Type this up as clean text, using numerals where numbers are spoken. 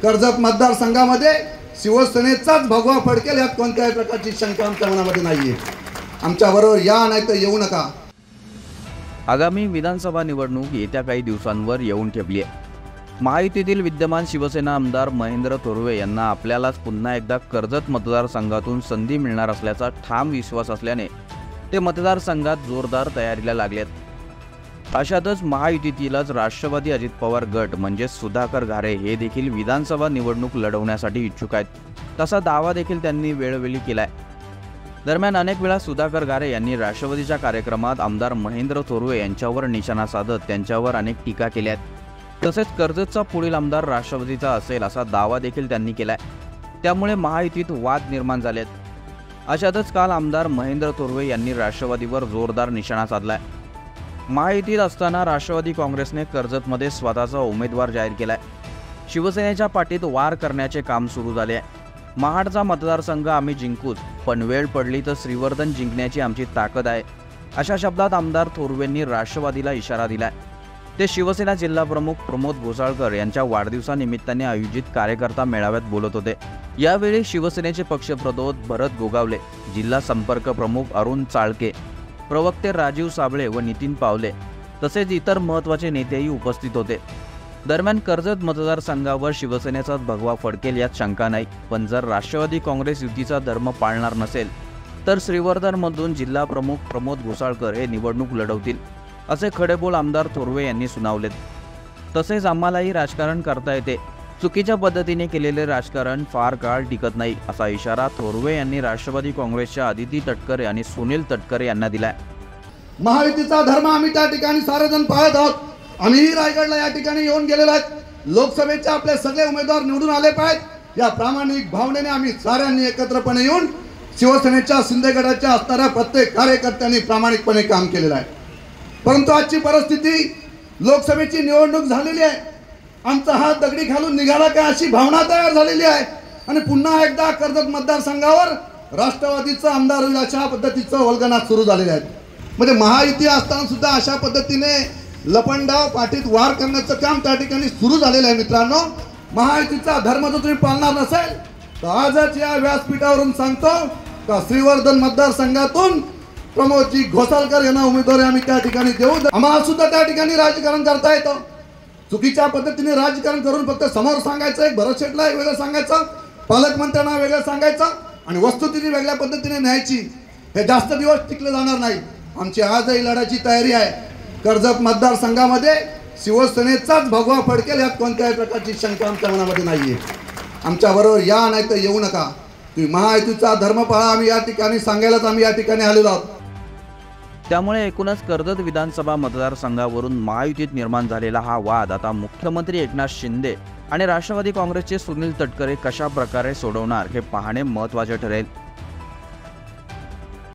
कर्जत मतदारसंघामध्ये शिवसेनेचाच भगवा फडकेल यात कोणत्याही प्रकारची शंका आमच्या मनामध्ये नाहीये। आमच्याबरोबर या नाही तर येऊ नका। आगामी विधानसभा निवडणूक येत्या काही दिवसांवर येऊन ठेपली आहे। महायुतीतील विद्यमान शिवसेना आमदार महेंद्र थोरवे यांना आपल्यालाच पुन्हा एकदा कर्जत मतदारसंघातून संधी मिळणार असल्याचा ठाम विश्वास असल्याने ते मतदारसंघात जोरदार तयारीला लागलेत। अशातच महायुतीतीलच राष्ट्रवादी अजित पवार गट म्हणजे सुधाकर घारे हे देखील विधानसभा निवडणूक लढवण्यासाठी इच्छुक आहेत। तसा दावा देखील त्यांनी वेळोवेळी केलाय। दरम्यान अनेक वेळा सुधाकर घारे यांनी राष्ट्रवादीच्या कार्यक्रमात आमदार महेंद्र थोरवे यांच्यावर निशाणा साधत त्यांच्यावर अनेक टीका केल्या आहेत। तसेच कर्जतचा पुढील आमदार राष्ट्रवादीचा असेल असा दावा देखील त्यांनी केलाय। त्यामुळे महायुतीत वाद निर्माण झालेत। अशातच काल आमदार महेंद्र थोरवे यांनी राष्ट्रवादीवर जोरदार निशाणा साधलाय। महायुतीत असताना राष्ट्रवादी काँग्रेसने कर्जतमध्ये स्वतःचा उमेदवार जाहीर केलाय। शिवसेनेच्या पाठीत वार करण्याचे काम सुरू झाले आहे। महाडचा मतदारसंघ आम्ही जिंकूच, पण वेळ पडली तर श्रीवर्धन जिंकण्याची आमची ताकद आहे, अशा शब्दात आमदार थोरवेंनी राष्ट्रवादीला इशारा दिलाय। ते शिवसेना जिल्हा प्रमुख प्रमोद घोसाळकर यांच्या वाढदिवसानिमित्ताने आयोजित कार्यकर्ता मेळाव्यात बोलत होते। यावेळी शिवसेनेचे पक्षप्रतोद भरत गोगावले, जिल्हा संपर्क प्रमुख अरुण चाळके, प्रवक्ते राजीव साबळे व नितीन पावले तसेच इतर महत्त्वाचे नेतेही उपस्थित होते। दरम्यान कर्जत मतदारसंघावर शिवसेनेचाच भगवा फडकेल यात शंका नाही, पण जर राष्ट्रवादी काँग्रेस युतीचा धर्म पाळणार नसेल तर श्रीवर्धनमधून जिल्हा प्रमुख प्रमोद घोसाळकर हे निवडणूक लढवतील, असे खडेबोल आमदार थोरवे यांनी सुनावलेत। तसेच आम्हालाही राजकारण करता येते, चुकीच्या पद्धतीने केलेले राजकारण फार काळ टिकत नाही, असा इशारा थोरवे यांनी राष्ट्रवादी काँग्रेसच्या आदिती तटकरे आणि सुनील तटकरे यांना दिलाय। महायुतीचा धर्म आम्ही त्या ठिकाणी सारेजण पाहत आहोत। आम्हीही रायगडला या ठिकाणी येऊन गेलेलो आहेत। लोकसभेचे आपले सगळे उमेदवार निवडून आले पाहिजेत या प्रामाणिक भावनेने आम्ही साऱ्यांनी एकत्रपणे येऊन शिवसेनेच्या शिंदे गटाच्या असणाऱ्या प्रत्येक कार्यकर्त्यांनी प्रामाणिकपणे काम केलेलं आहे। परंतु आजची परिस्थिती, लोकसभेची निवडणूक झालेली आहे, आमचा हात दगडी घालून निघाला काय अशी भावना तयार झालेली आहे आणि पुन्हा एकदा कर्जत मतदारसंघावर राष्ट्रवादीचा आमदार होईल अशा पद्धतीचं वल्गना सुरू झालेले आहेत। म्हणजे महायुती असताना सुद्धा अशा पद्धतीने लपंडाव पाठीत वार करण्याचं काम त्या ठिकाणी सुरू झालेलं आहे। मित्रांनो, महायुतीचा धर्म जर तुम्ही पाळणार नसेल तर आजच या व्यासपीठावरून सांगतो का श्रीवर्धन मतदारसंघातून प्रमोदजी घोसाळकर यांना उमेदवारी आम्ही त्या ठिकाणी देऊ। आम्हाला सुद्धा त्या ठिकाणी राजकारण करता येतं। चुकीच्या पद्धतीने राजकारण करून फक्त समोर सांगायचं, एक भरत शेटला एक वेगळं सांगायचं, पालकमंत्र्यांना वेगळं सांगायचं आणि वस्तुस्थिती वेगळ्या पद्धतीने न्यायची, हे जास्त दिवस टिकले जाणार नाही। आमची आजही लढायची तयारी आहे। कर्जत मतदारसंघामध्ये शिवसेनेचाच भगवा फडकेल यात कोणत्याही प्रकारची शंका आमच्या मनामध्ये नाहीये। आमच्याबरोबर या नाही तर येऊ नका। तुम्ही महायुतीचा धर्म पाळा, आम्ही या ठिकाणी सांगायलाच आम्ही या ठिकाणी आलेलो आहोत। त्यामुळे एकूणच कर्जत विधानसभा मतदारसंघावरून महायुतीत निर्माण झालेला हा वाद आता मुख्यमंत्री एकनाथ शिंदे आणि राष्ट्रवादी काँग्रेसचे सुनील तटकरे कशा प्रकारे सोडवणार हे पाहणे महत्त्वाचे ठरेल।